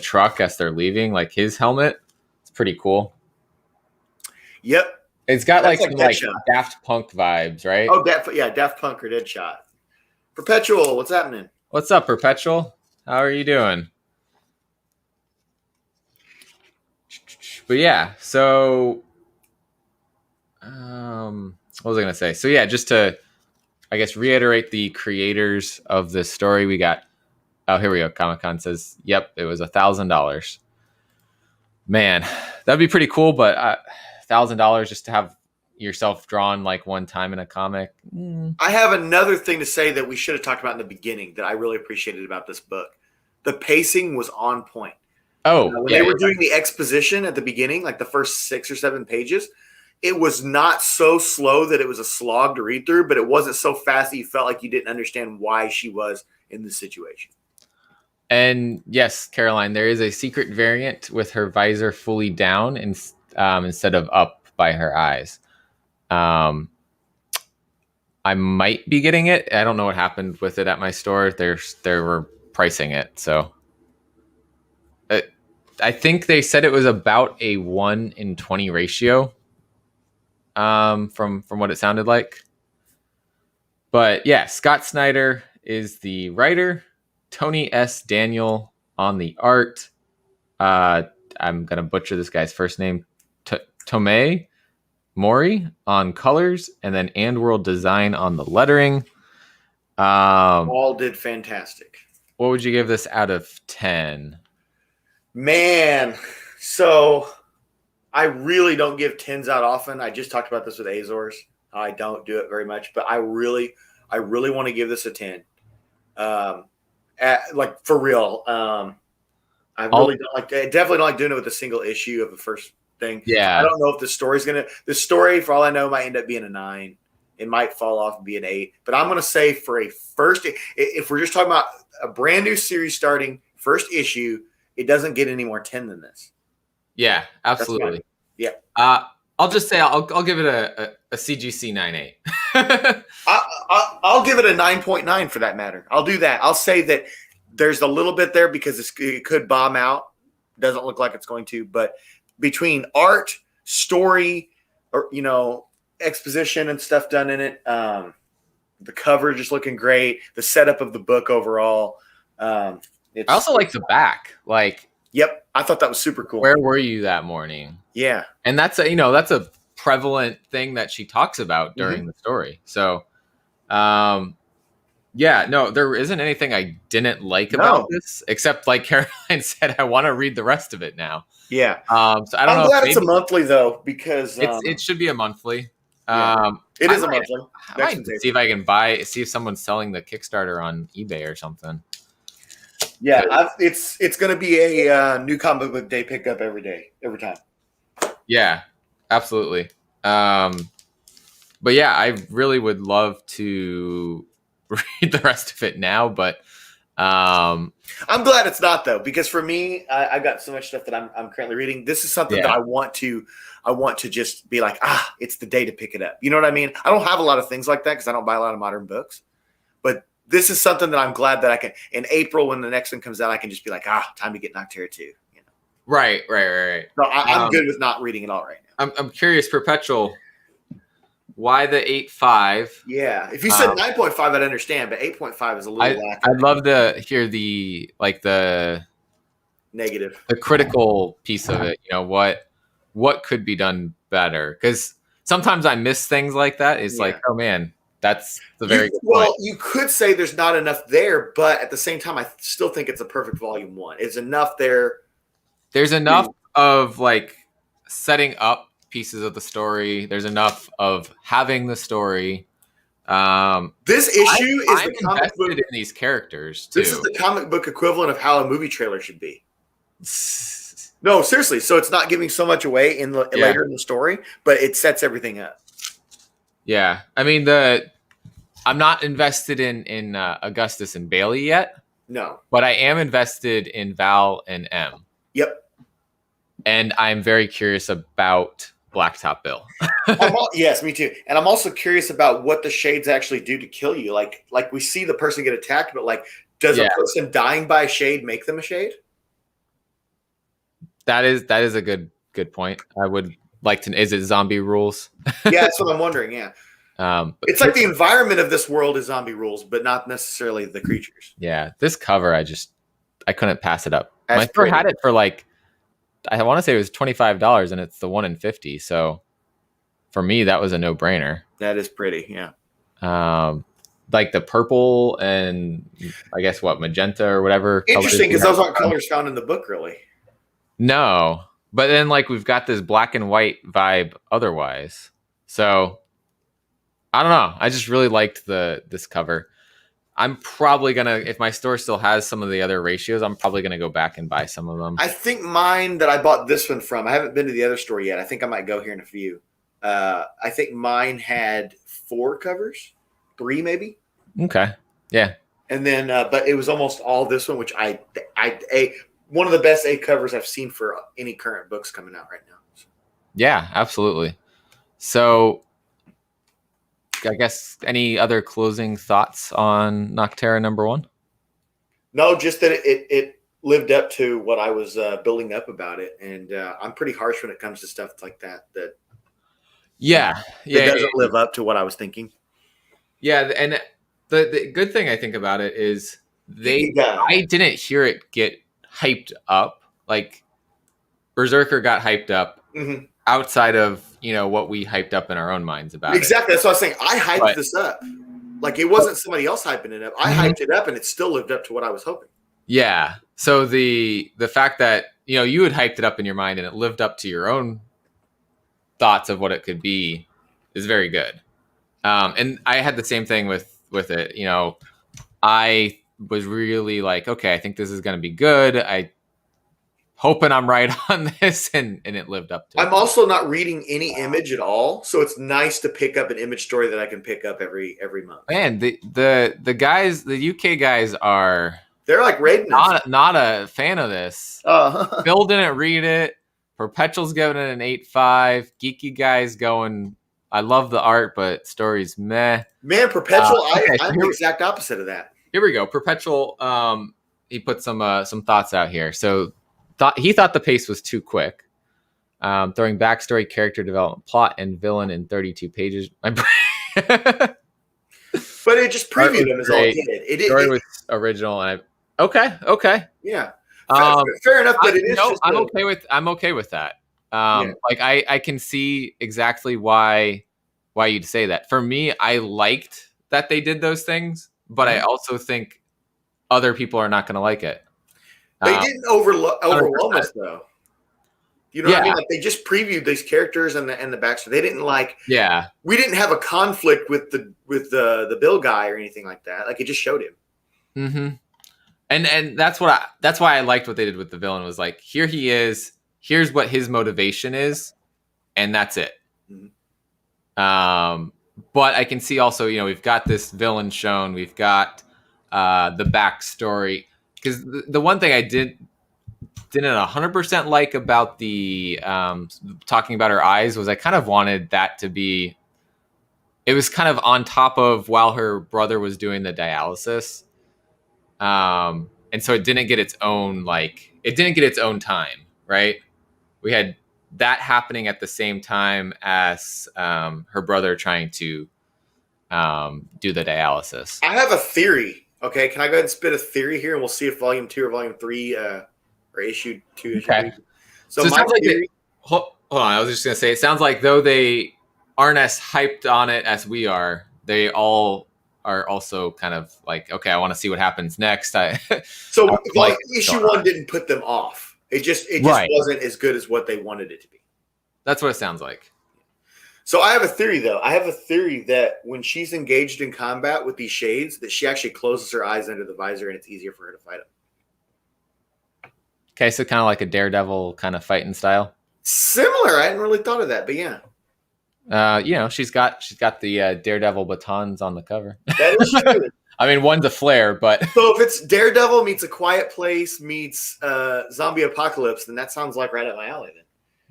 truck as they're leaving, like his helmet, pretty cool. Yep. It's got That's like some like Daft Punk vibes, right? Oh, Daft Punk or Deadshot. Perpetual, what's happening? What's up, Perpetual? How are you doing? But yeah, so what was I gonna say? So yeah, just to I guess reiterate the creators of this story, we got here we go. Comic-Con says, yep, it was $1,000. Man, that'd be pretty cool, but $1,000 just to have yourself drawn like one time in a comic. I have another thing to say that we should have talked about in the beginning that I really appreciated about this book. The pacing was on point. Oh, when they were doing the exposition at the beginning, like the first 6 or 7 pages, it was not so slow that it was a slog to read through, but it wasn't so fast that you felt like you didn't understand why she was in this situation. And yes, Caroline, there is a secret variant with her visor fully down instead of up by her eyes. I might be getting it. I don't know what happened with it at my store. They were pricing it, so I think they said it was about a 1 in 20 ratio. From what it sounded like. But yeah, Scott Snyder is the writer. Tony S. Daniel on the art. I'm gonna butcher this guy's first name. Tomeu. Morey on colors, and then AndWorld Design on the lettering. All did fantastic. What would you give this out of 10? Man, so I really don't give 10s out often. I just talked about this with Azores. I don't do it very much, but I really want to give this a 10. Like for real. I definitely don't like doing it with a single issue of the first thing. Yeah. I don't know if the story, for all I know, might end up being a 9. It might fall off and be an 8. But I'm going to say for a first, if we're just talking about a brand new series starting, first issue, it doesn't get any more 10 than this. Yeah, absolutely. Yeah. I'll just say I'll give it a CGC 9.8. I'll give it a 9.9 for that matter. I'll do that. I'll say that there's a little bit there because it could bomb out. Doesn't look like it's going to, but between art, story, or exposition and stuff done in it, the cover just looking great, the setup of the book overall. I also like the back. Yep, I thought that was super cool. Where were you that morning? Yeah, and that's a prevalent thing that she talks about during the story. So, yeah, no, there isn't anything I didn't like about this, except like Caroline said, I want to read the rest of it now. Yeah. So I don't know. I'm glad it's a monthly though, because it should be a monthly. It is a monthly. I might see if I can see if someone's selling the Kickstarter on eBay or something. Yeah, it's going to be a new comic book day pickup every time. Yeah, absolutely. But yeah, I really would love to read the rest of it now, but I'm glad it's not though, because for me, I've got so much stuff that I'm currently reading. This is something that I want to just be like, it's the day to pick it up. You know what I mean? I don't have a lot of things like that because I don't buy a lot of modern books, but this is something that I'm glad that I can, in April when the next one comes out, I can just be like, time to get Nocterra 2. Right. So I'm good with not reading it all right now. I'm curious, Perpetual, why the 8.5? Yeah, if you said 9.5, I'd understand, but 8.5 is a little lacking. I'd love to hear the negative, the critical piece of it. What could be done better? Because sometimes I miss things like that. It's like, oh man, that's the very good point. Well, you could say there's not enough there, but at the same time, I still think it's a perfect volume 1. It's enough there. There's enough of setting up pieces of the story. There's enough of having the story. This issue is the comic book in these characters too. This is the comic book equivalent of how a movie trailer should be. No, seriously. So it's not giving so much away later in the story, but it sets everything up. Yeah, I mean I'm not invested in Augustus and Bailey yet. No, but I am invested in Val and M. Yep, and I'm very curious about Blacktop Bill. Yes, me too. And I'm also curious about what the shades actually do to kill you. Like we see the person get attacked, but does a person dying by a shade make them a shade? That is a good good point. I would like to. Is it zombie rules? Yeah, that's what I'm wondering. Yeah, But it's like the environment of this world is zombie rules, but not necessarily the creatures. yeah, this cover, I couldn't pass it up. That's My store pretty. had it for like, I want to say it was $25, and it's the 1 in 50. So for me, that was a no brainer. That is pretty. Yeah. Like the purple and I guess what, magenta or whatever. Interesting, because those aren't colors found in the book, really. No, but then like we've got this black and white vibe otherwise. So I don't know. I just really liked this cover. I'm probably gonna, if my store still has some of the other ratios, I'm probably gonna go back and buy some of them. I think mine that I bought this one from, I haven't been to the other store yet. I think I might go here in a few. I think mine had 4 covers, 3 maybe. Okay. Yeah. And then, but it was almost all this one, which one of the best A covers I've seen for any current books coming out right now. Yeah, absolutely. So I guess any other closing thoughts on Nocterra #1? No, just that it lived up to what I was building up about it. And I'm pretty harsh when it comes to stuff like that. That doesn't live up to what I was thinking. Yeah, and the good thing I think about it is I didn't hear it get hyped up. Like Berserker got hyped up outside of, what we hyped up in our own minds about exactly. That's what I was saying. I hyped this up. Like it wasn't somebody else hyping it up. I hyped it up and it still lived up to what I was hoping. Yeah. So the fact that, you had hyped it up in your mind and it lived up to your own thoughts of what it could be is very good. And I had the same thing with it. I was really like, okay, I think this is going to be good. I hoping I'm right on this, and it lived up to it. I'm also not reading any image at all, so it's nice to pick up an image story that I can pick up every month. Man, the guys, the UK guys they're like raiding not a fan of this. Bill didn't read it. Perpetual's giving it an 8.5. Geeky guys going, I love the art, but story's meh. Man, Perpetual, I'm the exact opposite of that. Here we go. Perpetual, he put some thoughts out here. So he thought the pace was too quick. Throwing backstory, character development, plot, and villain in 32 pages. But it just previewed him is all it did. Story was original. And okay. Yeah. Fair enough, but it is. I'm okay with that. Like I can see exactly why you'd say that. For me, I liked that they did those things, but I also think other people are not going to like it. They didn't overwhelm us though. You know what I mean? Like they just previewed these characters and the backstory. They didn't like. Yeah. We didn't have a conflict with the Bill guy or anything like that. Like it just showed him. Mm-hmm. And that's why I liked what they did with the villain. Was like, here he is. Here's what his motivation is, and that's it. Mm-hmm. But I can see also, we've got this villain shown. We've got the backstory. Because the one thing I didn't 100% like about the talking about her eyes was I kind of wanted that to be. It was kind of on top of while her brother was doing the dialysis. And so it didn't get its own time, right? We had that happening at the same time as her brother trying to do the dialysis. I have a theory. Okay, can I go ahead and spit a theory here, and we'll see if Volume 2 or Volume 3 or Issue 2. Okay. So my theory. Hold on, I was just gonna say, it sounds like though they aren't as hyped on it as we are, they all are also kind of like, okay, I want to see what happens next. So Issue 1 didn't put them off. It just wasn't as good as what they wanted it to be. That's what it sounds like. So I have a theory, though. I have a theory that when she's engaged in combat with these shades, that she actually closes her eyes under the visor, and it's easier for her to fight them. Okay, so kind of like a Daredevil kind of fighting style. Similar. I hadn't really thought of that, but yeah. She's got the Daredevil batons on the cover. That is true. I mean, one's a flare, but so if it's Daredevil meets A Quiet Place meets Zombie Apocalypse, then that sounds like right up my alley. Then.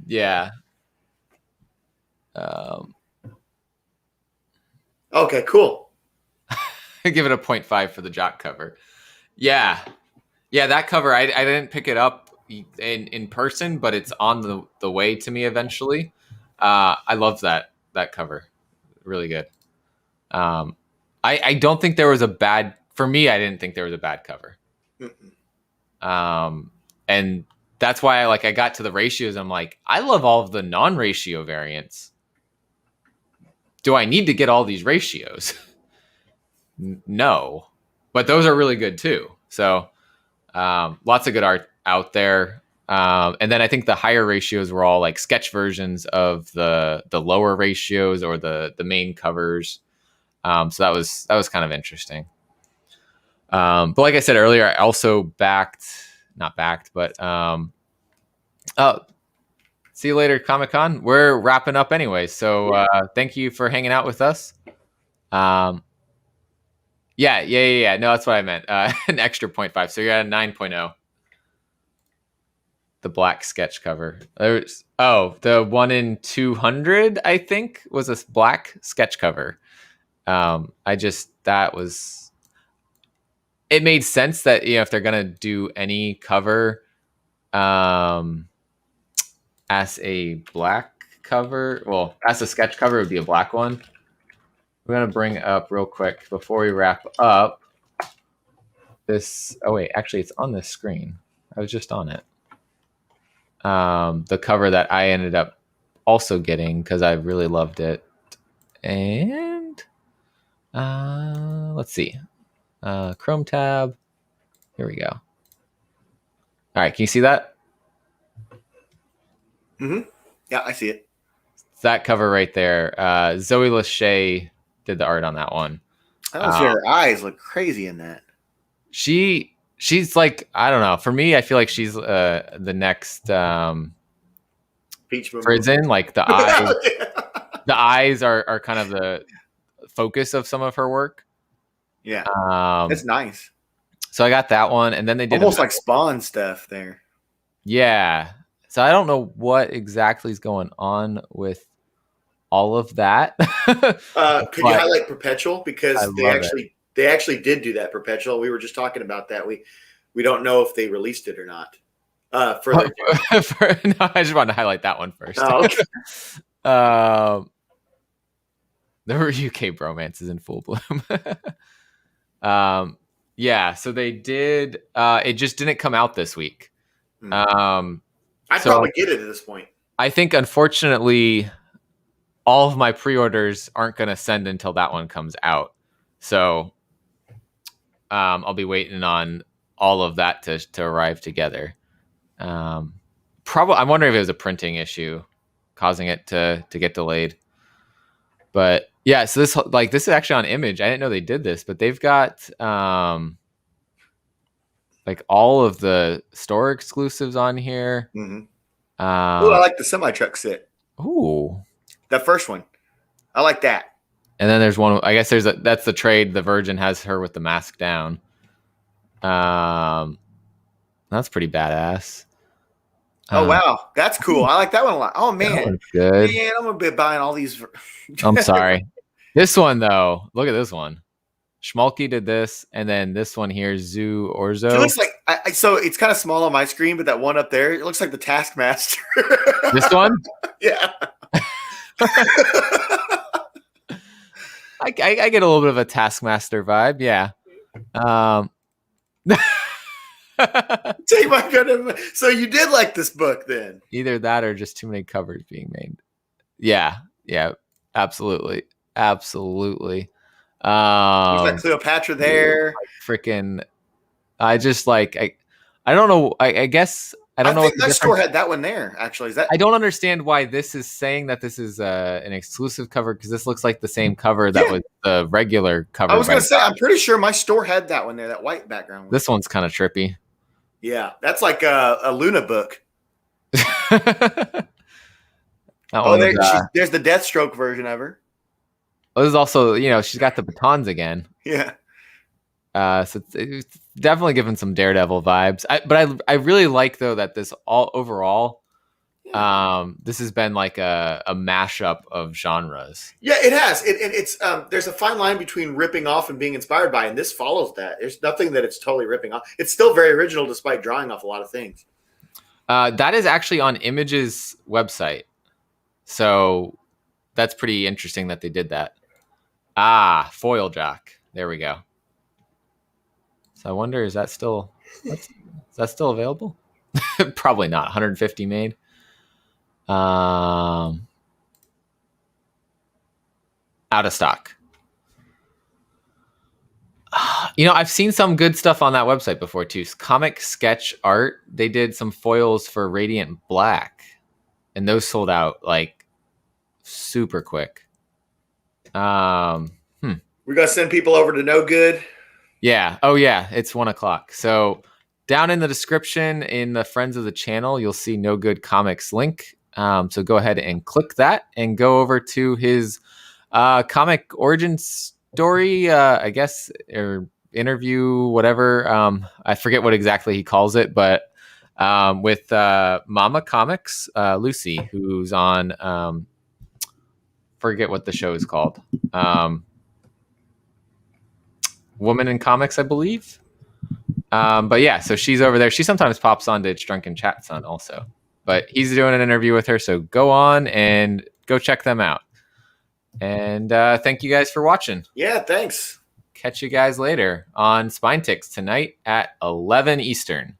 Yeah. Okay, cool. Give it a 0.5 for the jock cover. Yeah, that cover I didn't pick it up in person, but it's on the way to me eventually. I love that cover, really good. I don't think there was a bad for me. I didn't think there was a bad cover. And that's why I got to the ratios. I'm like, I love all of the non-ratio variants. Do I need to get all these ratios? No, but those are really good too. So lots of good art out there. And then I think the higher ratios were all like sketch versions of the lower ratios or the main covers. So that was kind of interesting. But like I said earlier, I also not backed, but oh, see you later, Comic-Con. We're wrapping up anyway, so thank you for hanging out with us. Yeah. No, that's what I meant. An extra 0.5, so you're at a 9.0. The black sketch cover. The 1 in 200, I think, was a black sketch cover. It made sense that if they're gonna do any cover, as a black cover, well, as a sketch cover, it would be a black one. We're gonna bring up real quick before we wrap up this. Oh wait, actually, it's on this screen. I was just on it. The cover that I ended up also getting because I really loved it, and let's see, Chrome tab. Here we go. All right, can you see that? Yeah, I see it. That cover right there. Zoe Lachey did the art on that one. Her eyes look crazy in that. She's like, I don't know. For me, I feel like she's the next Peach Prison. Like the eyes, the eyes are kind of the focus of some of her work. Yeah, that's nice. So I got that one, and then they did almost like Spawn stuff there. Yeah. So I don't know what exactly is going on with all of that. Could you highlight Perpetual, because they actually did do that. Perpetual. We were just talking about that. We don't know if they released it or not. No, I just wanted to highlight that one first. Oh, okay. The UK bromance is in full bloom. Yeah, so they did. It just didn't come out this week. I'd probably get it at this point. I think, unfortunately, all of my pre-orders aren't going to send until that one comes out. So I'll be waiting on all of that to arrive together. Probably, I'm wondering if it was a printing issue causing it to get delayed. But yeah, so this is actually on Image. I didn't know they did this, but they've got like all of the store exclusives on here. Mm-hmm. I like the semi-truck set. Ooh, that first one, I like that. And then there's one. I guess that's the trade. The Virgin has her with the mask down. That's pretty badass. Oh wow, that's cool. I like that one a lot. Oh man, good. Man, I'm gonna be buying all these. I'm sorry. This one though, look at this one. Schmalky did this, and then this one here, Zoo Orzo. It looks like so it's kind of small on my screen, but that one up there, it looks like the Taskmaster. This one? Yeah. I get a little bit of a Taskmaster vibe, yeah. Take my goodness. So you did like this book then? Either that or just too many covers being made. Yeah, absolutely. There's like Cleopatra there. Freaking, I just like I don't know. I guess I don't know. I think that store had that one there. Actually, I don't understand why this is saying that this is an exclusive cover, because this looks like the same cover that was the regular cover. I was going to say, I'm pretty sure my store had that one there, that white background one. This one's kind of trippy. Yeah, that's like a Luna book. There's the Deathstroke version of her. Oh, this is also, she's got the batons again. Yeah. So it's definitely giving some Daredevil vibes. But I really like, though, that this all overall, this has been like a mashup of genres. Yeah, it has. It's there's a fine line between ripping off and being inspired by, and this follows that. There's nothing that it's totally ripping off. It's still very original despite drawing off a lot of things. That is actually on Image's website. So that's pretty interesting that they did that. Ah, foil jock. There we go. So I wonder, is that still available? Probably not. 150 made. Out of stock. I've seen some good stuff on that website before too. Comic Sketch Art, they did some foils for Radiant Black, and those sold out like super quick. We're gonna send people over to No Good. Yeah. Oh yeah, it's 1:00. So down in the description in the Friends of the Channel, you'll see No Good Comics link. So go ahead and click that and go over to his comic origin story, I guess, or interview, whatever. I forget what exactly he calls it, but with Mama Comics, Lucy, who's on, forget what the show is called. Woman in Comics, I believe. But yeah, so she's over there. She sometimes pops on to It's Drunken Chat Son also. But he's doing an interview with her, so go on and go check them out. And thank you guys for watching. Yeah, thanks. Catch you guys later on Spine Ticks tonight at 11 Eastern.